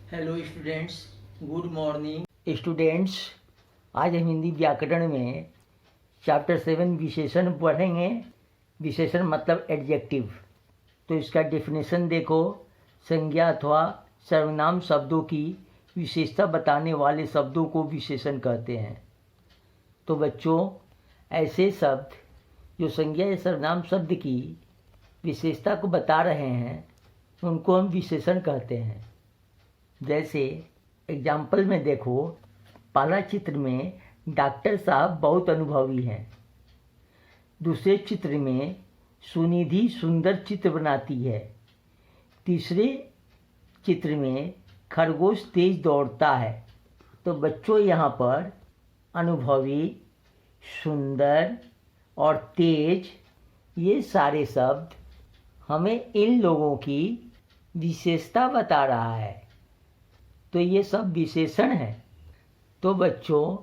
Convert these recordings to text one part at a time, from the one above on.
Hello students, good morning students. आज हम हिंदी व्याकरण में चैप्टर 7 विशेषण पढ़ेंगे। विशेषण मतलब एडजेक्टिव। तो इसका डेफिनेशन देखो। संज्ञा अथवा सर्वनाम शब्दों की विशेषता बताने वाले शब्दों को विशेषण कहते हैं। तो बच्चों, ऐसे शब्द जो संज्ञा या सर्वनाम शब्द की विशेषता को बता रहे हैं उनको हम विशेषण कहते हैं। जैसे एग्जाम्पल में देखो, पहला चित्र में डॉक्टर साहब बहुत अनुभवी हैं। दूसरे चित्र में सुनिधि सुंदर चित्र बनाती है। तीसरे चित्र में खरगोश तेज दौड़ता है। तो बच्चों, यहाँ पर अनुभवी, सुंदर और तेज, ये सारे शब्द हमें इन लोगों की विशेषता बता रहा है। तो ये सब विशेषण हैं। तो बच्चों,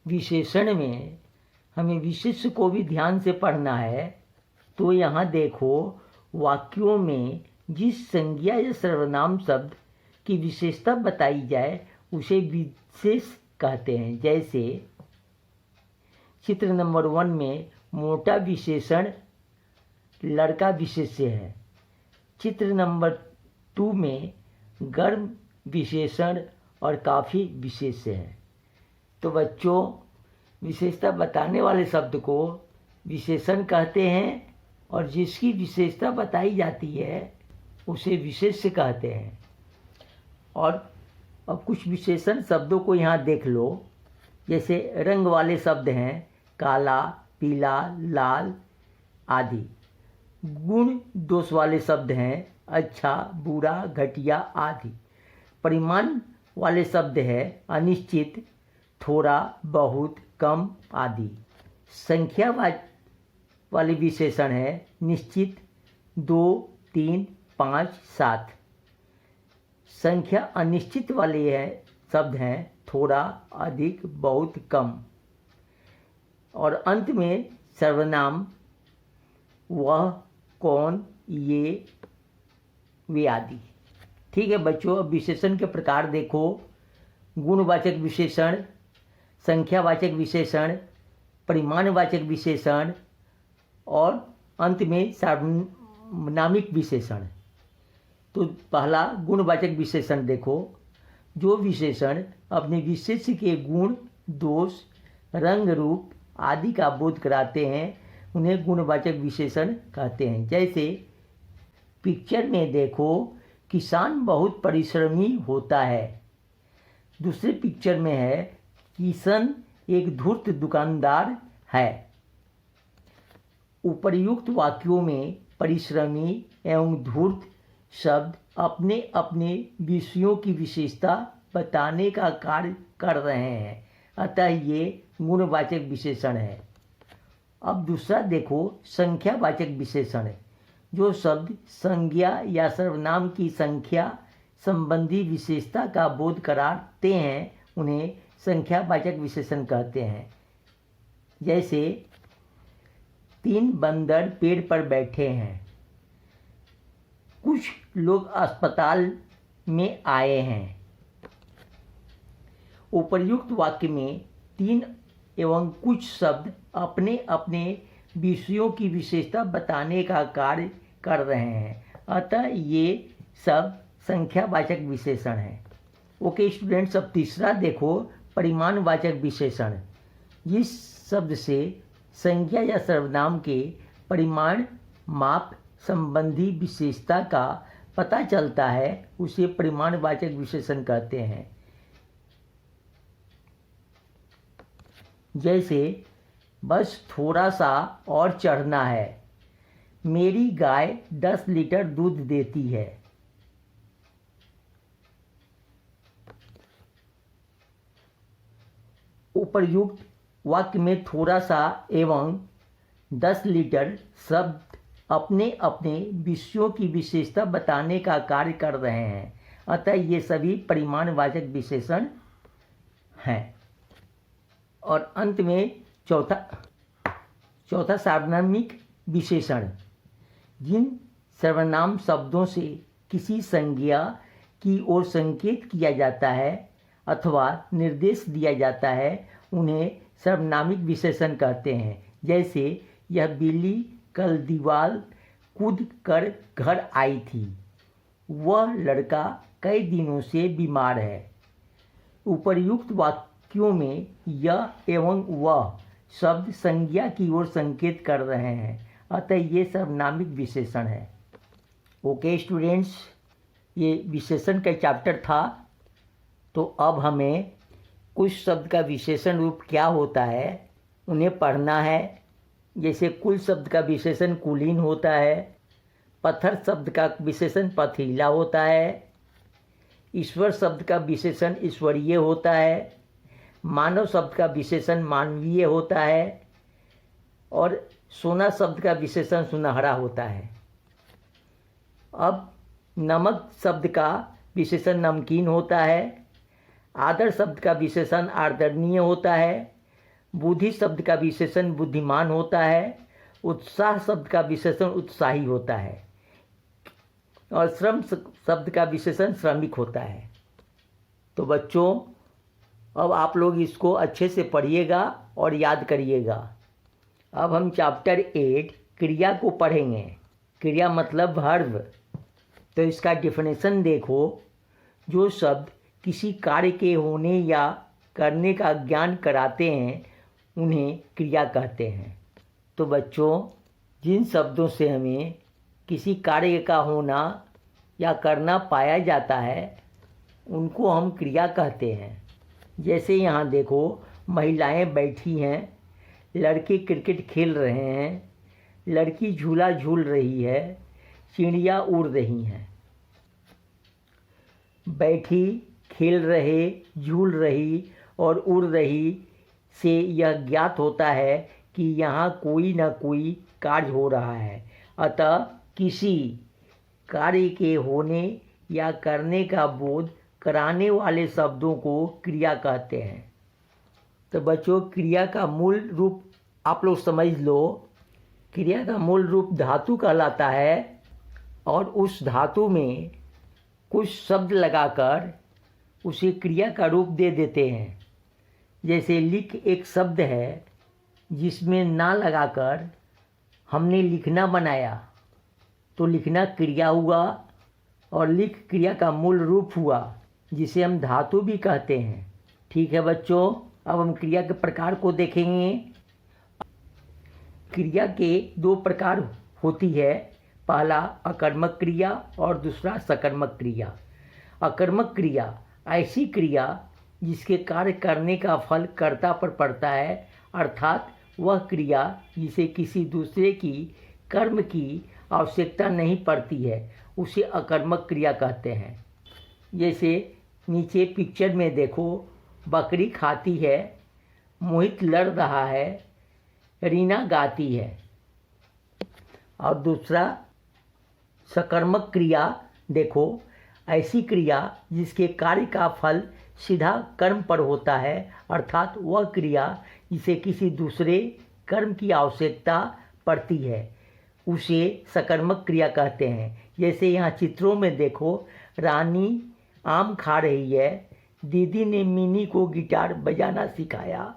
विशेषण में हमें विशेष्य को भी ध्यान से पढ़ना है। तो यहाँ देखो, वाक्यों में जिस संज्ञा या सर्वनाम शब्द की विशेषता बताई जाए उसे विशेष कहते हैं। जैसे चित्र नंबर 1 में मोटा विशेषण लड़का विशेष्य है। चित्र नंबर 2 में गर्म विशेषण और काफ़ी विशेष्य है। तो बच्चों, विशेषता बताने वाले शब्द को विशेषण कहते हैं और जिसकी विशेषता बताई जाती है उसे विशेष्य कहते हैं। और अब कुछ विशेषण शब्दों को यहाँ देख लो। जैसे रंग वाले शब्द हैं काला, पीला, लाल आदि। गुण दोष वाले शब्द हैं अच्छा, बुरा, घटिया आदि। परिमाण वाले शब्द है अनिश्चित, थोड़ा, बहुत, कम आदि। संख्या वाले विशेषण है निश्चित, 2, 3, 5, 7। संख्या अनिश्चित वाले शब्द हैं थोड़ा, अधिक, बहुत, कम। और अंत में सर्वनाम वह, कौन, ये, वे आदि। ठीक है बच्चों, अब विशेषण के प्रकार देखो। गुणवाचक विशेषण, संख्यावाचक विशेषण, परिमाणवाचक विशेषण और अंत में सार्वनामिक विशेषण। तो पहला गुणवाचक विशेषण देखो। जो विशेषण अपने विशेष्य के गुण, दोष, रंग, रूप आदि का बोध कराते हैं उन्हें गुणवाचक विशेषण कहते हैं। जैसे पिक्चर में देखो, किसान बहुत परिश्रमी होता है। दूसरे पिक्चर में है किशन एक धूर्त दुकानदार है। उपर्युक्त वाक्यों में परिश्रमी एवं धूर्त शब्द अपने अपने विषयों की विशेषता बताने का कार्य कर रहे हैं, अतः ये गुणवाचक विशेषण है। अब दूसरा देखो, संख्यावाचक विशेषण। जो शब्द संज्ञा या सर्वनाम की संख्या संबंधी विशेषता का बोध कराते हैं उन्हें संख्यावाचक विशेषण कहते हैं। जैसे 3 बंदर पेड़ पर बैठे हैं। कुछ लोग अस्पताल में आए हैं। उपर्युक्त वाक्य में 3 एवं कुछ शब्द अपने अपने विषयों की विशेषता बताने का कार्य कर रहे हैं, अतः ये सब संख्यावाचक विशेषण हैं। ओके स्टूडेंट्स, अब तीसरा देखो, परिमाणवाचक विशेषण। जिस शब्द से संज्ञा या सर्वनाम के परिमाण, माप संबंधी विशेषता का पता चलता है उसे परिमाणवाचक विशेषण कहते हैं। जैसे बस थोड़ा सा और चढ़ना है। मेरी गाय 10 लीटर दूध देती है। उपर्युक्त वाक्य में थोड़ा सा एवं 10 लीटर शब्द अपने अपने विषयों की विशेषता बताने का कार्य कर रहे हैं, अतः ये सभी परिमाणवाचक विशेषण हैं। और अंत में चौथा सार्वनामिक विशेषण। जिन सर्वनाम शब्दों से किसी संज्ञा की ओर संकेत किया जाता है अथवा निर्देश दिया जाता है उन्हें सर्वनामिक विशेषण कहते हैं। जैसे यह बिल्ली कल दीवार कूद कर घर आई थी, वह लड़का कई दिनों से बीमार है। उपर्युक्त वाक्यों में यह एवं वह शब्द संज्ञा की ओर संकेत कर रहे हैं, अतः ये सर्वनामिक विशेषण है। ओके स्टूडेंट्स, ये विशेषण का चैप्टर था। तो अब हमें कुछ शब्द का विशेषण रूप क्या होता है उन्हें पढ़ना है। जैसे कुल शब्द का विशेषण कुलीन होता है, पत्थर शब्द का विशेषण पथरीला होता है, ईश्वर शब्द का विशेषण ईश्वरीय होता है, मानव शब्द का विशेषण मानवीय होता है और सोना शब्द का विशेषण सुनहरा होता है। अब नमक शब्द का विशेषण नमकीन होता है, आदर शब्द का विशेषण आदरणीय होता है, बुद्धि शब्द का विशेषण बुद्धिमान होता है, उत्साह शब्द का विशेषण उत्साही होता है और श्रम शब्द का विशेषण श्रमिक होता है। तो बच्चों, अब आप लोग इसको अच्छे से पढ़िएगा और याद करिएगा। अब हम चैप्टर 8 क्रिया को पढ़ेंगे। क्रिया मतलब वर्ब। तो इसका डेफिनेशन देखो। जो शब्द किसी कार्य के होने या करने का ज्ञान कराते हैं उन्हें क्रिया कहते हैं। तो बच्चों, जिन शब्दों से हमें किसी कार्य का होना या करना पाया जाता है उनको हम क्रिया कहते हैं। जैसे यहाँ देखो, महिलाएं बैठी हैं, लड़के क्रिकेट खेल रहे हैं, लड़की झूला झूल रही है, चिड़िया उड़ रही हैं। बैठी, खेल रहे, झूल रही और उड़ रही से यह ज्ञात होता है कि यहाँ कोई न कोई कार्य हो रहा है। अतः किसी कार्य के होने या करने का बोध कराने वाले शब्दों को क्रिया कहते हैं। तो बच्चों, क्रिया का मूल रूप आप लोग समझ लो। क्रिया का मूल रूप धातु कहलाता है और उस धातु में कुछ शब्द लगाकर उसे क्रिया का रूप दे देते हैं। जैसे लिख एक शब्द है जिसमें ना लगाकर हमने लिखना बनाया, तो लिखना क्रिया हुआ और लिख क्रिया का मूल रूप हुआ जिसे हम धातु भी कहते हैं। ठीक है बच्चों, अब हम क्रिया के प्रकार को देखेंगे। क्रिया के दो प्रकार होती है, पहला अकर्मक क्रिया और दूसरा सकर्मक क्रिया। अकर्मक क्रिया ऐसी क्रिया जिसके कार्य करने का फल कर्ता पर पड़ता है, अर्थात वह क्रिया जिसे किसी दूसरे की कर्म की आवश्यकता नहीं पड़ती है उसे अकर्मक क्रिया कहते हैं। जैसे नीचे पिक्चर में देखो, बकरी खाती है, मोहित लड़ रहा है, रीना गाती है। और दूसरा सकर्मक क्रिया देखो, ऐसी क्रिया जिसके कार्य का फल सीधा कर्म पर होता है, अर्थात वह क्रिया जिसे किसी दूसरे कर्म की आवश्यकता पड़ती है उसे सकर्मक क्रिया कहते हैं। जैसे यहाँ चित्रों में देखो, रानी आम खा रही है, दीदी ने मिनी को गिटार बजाना सिखाया,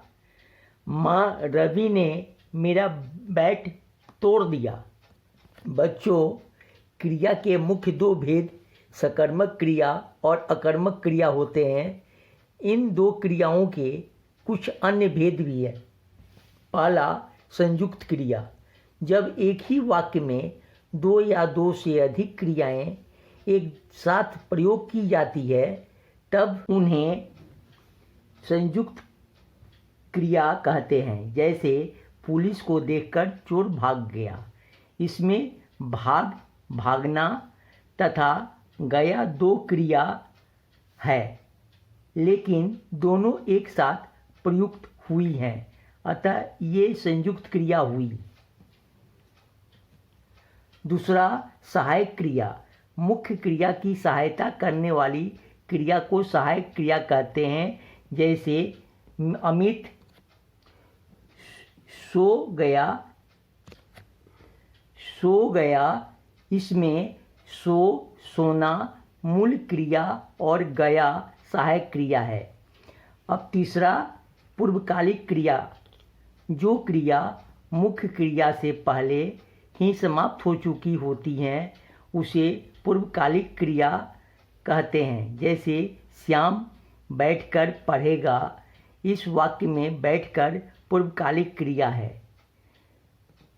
माँ रवि ने मेरा बैट तोड़ दिया। बच्चों, क्रिया के मुख्य दो भेद सकर्मक क्रिया और अकर्मक क्रिया होते हैं। इन दो क्रियाओं के कुछ अन्य भेद भी है। पहला संयुक्त क्रिया। जब एक ही वाक्य में दो या दो से अधिक क्रियाएं एक साथ प्रयोग की जाती है तब उन्हें संयुक्त क्रिया कहते हैं। जैसे पुलिस को देखकर चोर भाग गया। इसमें भाग, भागना तथा गया दो क्रिया है, लेकिन दोनों एक साथ प्रयुक्त हुई हैं, अतः ये संयुक्त क्रिया हुई। दूसरा सहायक क्रिया। मुख्य क्रिया की सहायता करने वाली क्रिया को सहायक क्रिया कहते हैं। जैसे अमित सो गया, इसमें सो, सोना, मूल क्रिया और गया सहायक क्रिया है। अब तीसरा, पूर्वकालिक क्रिया। जो क्रिया मुख्य क्रिया से पहले ही समाप्त हो चुकी होती हैं उसे पूर्वकालिक क्रिया कहते हैं। जैसे श्याम बैठकर पढ़ेगा, इस वाक्य में बैठकर पूर्वकालिक क्रिया है।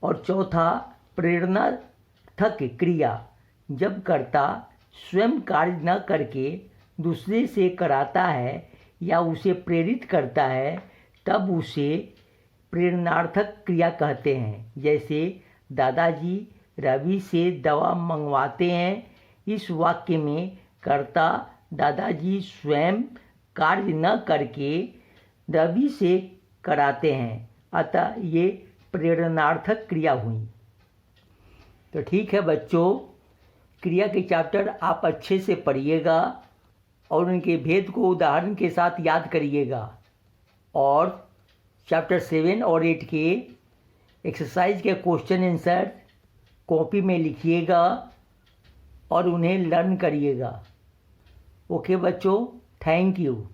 और चौथा, प्रेरणार्थक क्रिया। जब कर्ता स्वयं कार्य न करके दूसरे से कराता है या उसे प्रेरित करता है तब उसे प्रेरणार्थक क्रिया कहते हैं। जैसे दादाजी रवि से दवा मंगवाते हैं, इस वाक्य में कर्ता दादाजी स्वयं कार्य न करके रवि से कराते हैं, अतः ये प्रेरणार्थक क्रिया हुई। तो ठीक है बच्चों, क्रिया के चैप्टर आप अच्छे से पढ़िएगा और उनके भेद को उदाहरण के साथ याद करिएगा। और चैप्टर 7 और 8 के एक्सरसाइज के क्वेश्चन आंसर कॉपी में लिखिएगा और उन्हें लर्न करिएगा। ओके बच्चों, थैंक यू।